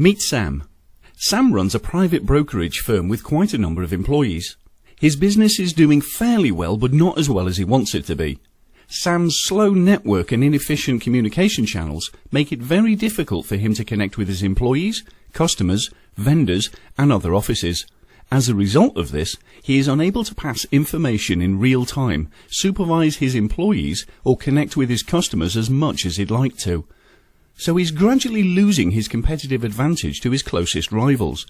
Meet Sam. Sam runs a private brokerage firm with quite a number of employees. His business is doing fairly well, but not as well as he wants it to be. Sam's slow network and inefficient communication channels make it very difficult for him to connect with his employees, customers, vendors, and other offices. As a result of this, he is unable to pass information in real time, supervise his employees, or connect with his customers as much as he'd like to. So he's gradually losing his competitive advantage to his closest rivals.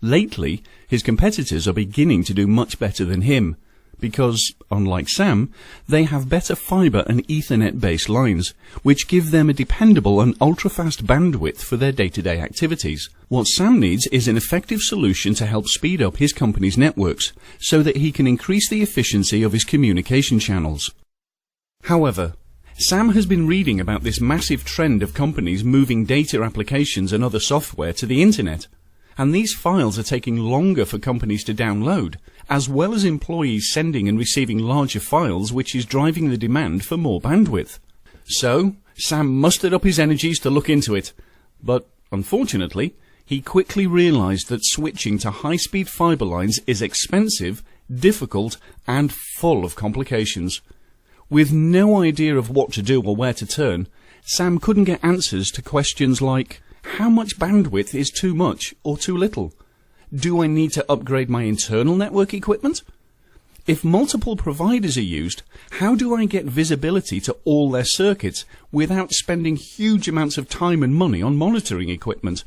Lately, his competitors are beginning to do much better than him, because, unlike Sam, they have better fibre and Ethernet-based lines, which give them a dependable and ultra-fast bandwidth for their day-to-day activities. What Sam needs is an effective solution to help speed up his company's networks, so that he can increase the efficiency of his communication channels. However, Sam has been reading about this massive trend of companies moving data applications and other software to the internet, and these files are taking longer for companies to download, as well as employees sending and receiving larger files, which is driving the demand for more bandwidth. So, Sam mustered up his energies to look into it, but unfortunately, he quickly realized that switching to high-speed fiber lines is expensive, difficult, and full of complications. With no idea of what to do or where to turn, Sam couldn't get answers to questions like, how much bandwidth is too much or too little? Do I need to upgrade my internal network equipment? If multiple providers are used, how do I get visibility to all their circuits without spending huge amounts of time and money on monitoring equipment?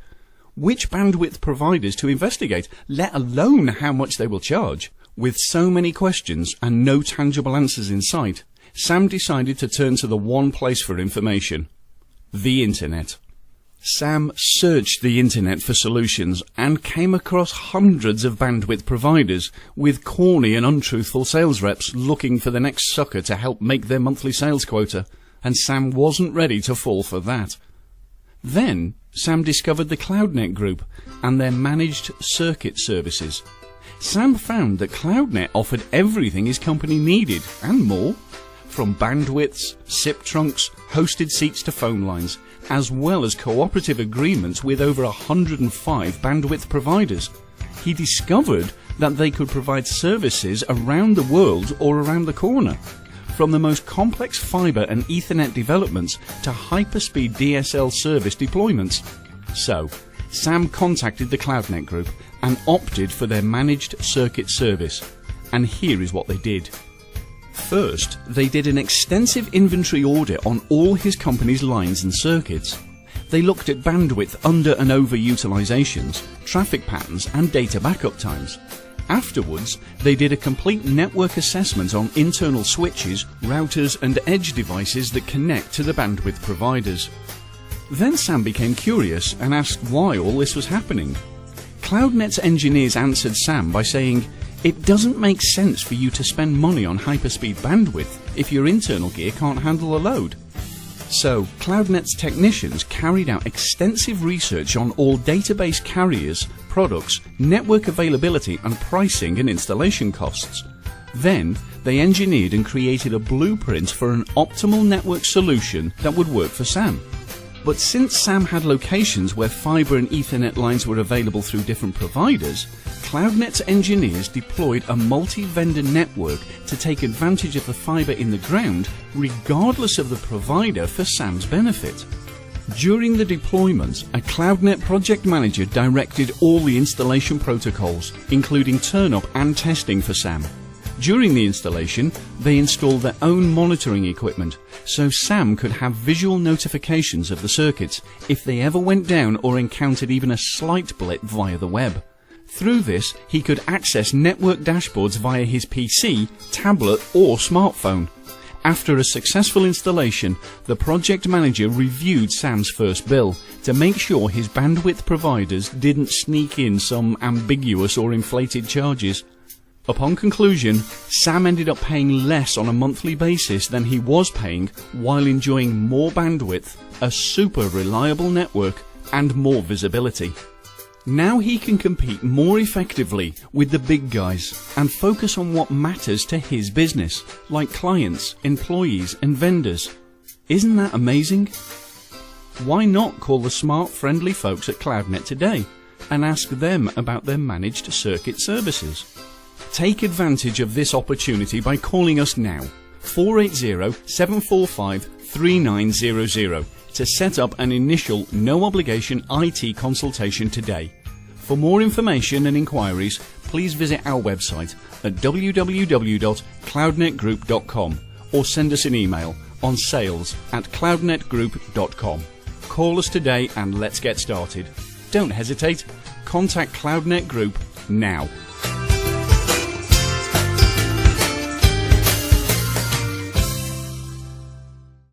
Which bandwidth providers to investigate, let alone how much they will charge? With so many questions and no tangible answers in sight, Sam decided to turn to the one place for information: the Internet. Sam searched the internet for solutions and came across hundreds of bandwidth providers with corny and untruthful sales reps looking for the next sucker to help make their monthly sales quota, and Sam wasn't ready to fall for that. Then Sam discovered the CloudNet Group and their managed circuit services. Sam found that CloudNet offered everything his company needed and more, from bandwidths, SIP trunks, hosted seats to phone lines, as well as cooperative agreements with over 105 bandwidth providers. He discovered that they could provide services around the world or around the corner, from the most complex fibre and Ethernet developments to hyperspeed DSL service deployments. So, Sam contacted the CloudNet Group and opted for their managed circuit service. And here is what they did. First, they did an extensive inventory audit on all his company's lines and circuits. They looked at bandwidth under and over utilizations, traffic patterns, and data backup times. Afterwards, they did a complete network assessment on internal switches, routers, and edge devices that connect to the bandwidth providers. Then Sam became curious and asked why all this was happening. CloudNet's engineers answered Sam by saying, "It doesn't make sense for you to spend money on hyperspeed bandwidth if your internal gear can't handle a load." So, CloudNet's technicians carried out extensive research on all database carriers, products, network availability, and pricing and installation costs. Then, they engineered and created a blueprint for an optimal network solution that would work for Sam. But since Sam had locations where fibre and Ethernet lines were available through different providers, CloudNet's engineers deployed a multi-vendor network to take advantage of the fibre in the ground, regardless of the provider, for Sam's benefit. During the deployment, a CloudNet project manager directed all the installation protocols, including turn-up and testing for Sam. During the installation, they installed their own monitoring equipment, so Sam could have visual notifications of the circuits if they ever went down or encountered even a slight blip via the web. Through this, he could access network dashboards via his PC, tablet, or smartphone. After a successful installation, the project manager reviewed Sam's first bill to make sure his bandwidth providers didn't sneak in some ambiguous or inflated charges. Upon conclusion, Sam ended up paying less on a monthly basis than he was paying while enjoying more bandwidth, a super reliable network, and more visibility. Now he can compete more effectively with the big guys and focus on what matters to his business, like clients, employees, and vendors. Isn't that amazing? Why not call the smart, friendly folks at CloudNet today and ask them about their managed circuit services? Take advantage of this opportunity by calling us now, 480-745-3900, to set up an initial no-obligation IT consultation today. For more information and inquiries, please visit our website at www.cloudnetgroup.com or send us an email on sales@cloudnetgroup.com. Call us today and let's get started. Don't hesitate. Contact CloudNet Group now.